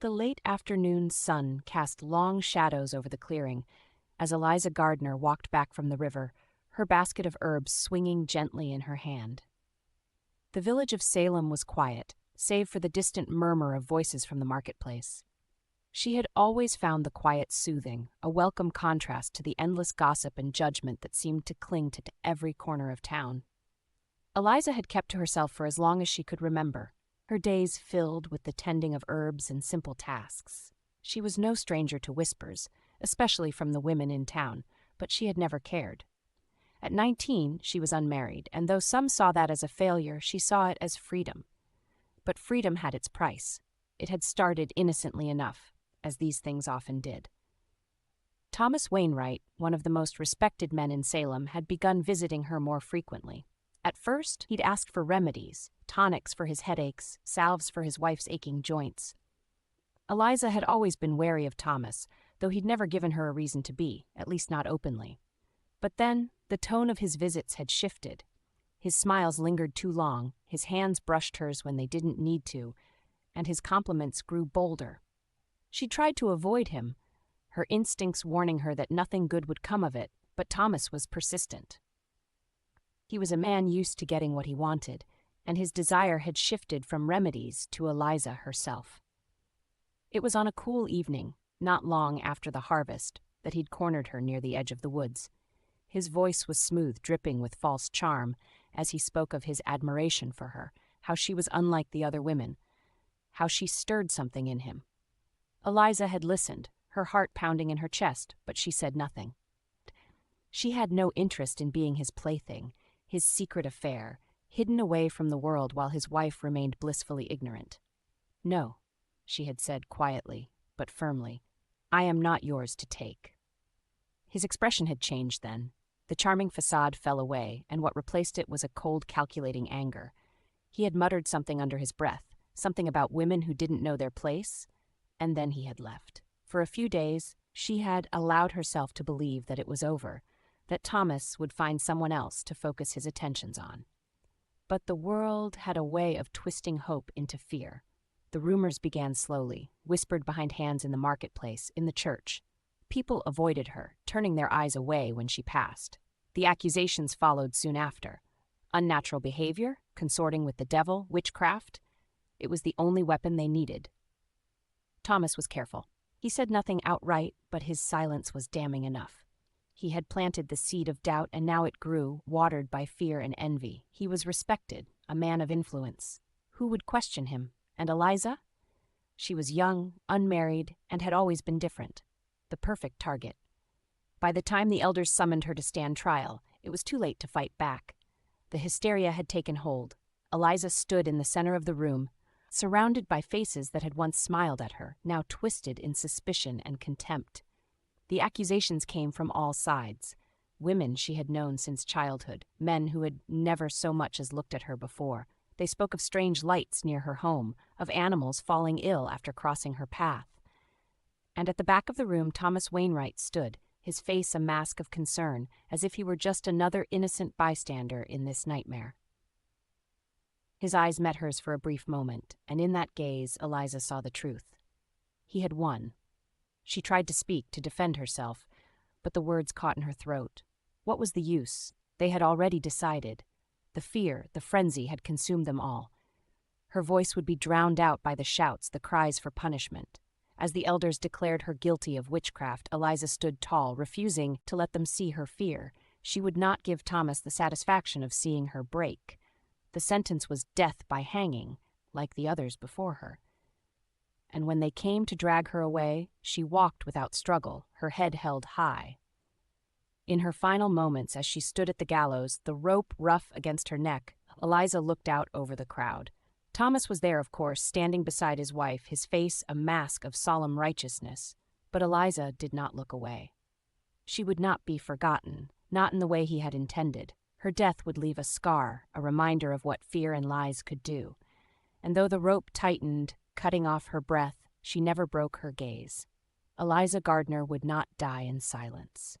The late afternoon sun cast long shadows over the clearing as Eliza Gardner walked back from the river, her basket of herbs swinging gently in her hand. The village of Salem was quiet, save for the distant murmur of voices from the marketplace. She had always found the quiet soothing, a welcome contrast to the endless gossip and judgment that seemed to cling to every corner of town. Eliza had kept to herself for as long as she could remember, her days filled with the tending of herbs and simple tasks. She was no stranger to whispers, especially from the women in town, but she had never cared. At 19, she was unmarried, and though some saw that as a failure, she saw it as freedom. But freedom had its price. It had started innocently enough, as these things often did. Thomas Wainwright, one of the most respected men in Salem, had begun visiting her more frequently. At first, he'd asked for remedies, tonics for his headaches, salves for his wife's aching joints. Eliza had always been wary of Thomas, though he'd never given her a reason to be, at least not openly. But then, the tone of his visits had shifted. His smiles lingered too long, his hands brushed hers when they didn't need to, and his compliments grew bolder. She tried to avoid him, her instincts warning her that nothing good would come of it, but Thomas was persistent. He was a man used to getting what he wanted, and his desire had shifted from remedies to Eliza herself. It was on a cool evening, not long after the harvest, that he'd cornered her near the edge of the woods. His voice was smooth, dripping with false charm, as he spoke of his admiration for her, how she was unlike the other women, how she stirred something in him. Eliza had listened, her heart pounding in her chest, but she said nothing. She had no interest in being his plaything, his secret affair, hidden away from the world while his wife remained blissfully ignorant. "No," she had said quietly, but firmly, "I am not yours to take." His expression had changed then. The charming facade fell away, and what replaced it was a cold, calculating anger. He had muttered something under his breath, something about women who didn't know their place, and then he had left. For a few days, she had allowed herself to believe that it was over, that Thomas would find someone else to focus his attentions on. But the world had a way of twisting hope into fear. The rumors began slowly, whispered behind hands in the marketplace, in the church. People avoided her, turning their eyes away when she passed. The accusations followed soon after. Unnatural behavior, consorting with the devil, witchcraft. It was the only weapon they needed. Thomas was careful. He said nothing outright, but his silence was damning enough. He had planted the seed of doubt, and now it grew, watered by fear and envy. He was respected, a man of influence. Who would question him? And Eliza? She was young, unmarried, and had always been different. The perfect target. By the time the elders summoned her to stand trial, it was too late to fight back. The hysteria had taken hold. Eliza stood in the center of the room, surrounded by faces that had once smiled at her, now twisted in suspicion and contempt. The accusations came from all sides. Women she had known since childhood, men who had never so much as looked at her before. They spoke of strange lights near her home, of animals falling ill after crossing her path. And at the back of the room, Thomas Wainwright stood, his face a mask of concern, as if he were just another innocent bystander in this nightmare. His eyes met hers for a brief moment, and in that gaze, Eliza saw the truth. He had won. She tried to speak, to defend herself, but the words caught in her throat. What was the use? They had already decided. The fear, the frenzy had consumed them all. Her voice would be drowned out by the shouts, the cries for punishment. As the elders declared her guilty of witchcraft, Eliza stood tall, refusing to let them see her fear. She would not give Thomas the satisfaction of seeing her break. The sentence was death by hanging, like the others before her. And when they came to drag her away, she walked without struggle, her head held high. In her final moments, as she stood at the gallows, the rope rough against her neck, Eliza looked out over the crowd. Thomas was there, of course, standing beside his wife, his face a mask of solemn righteousness. But Eliza did not look away. She would not be forgotten, not in the way he had intended. Her death would leave a scar, a reminder of what fear and lies could do. And though the rope tightened, cutting off her breath, she never broke her gaze. Eliza Gardner would not die in silence.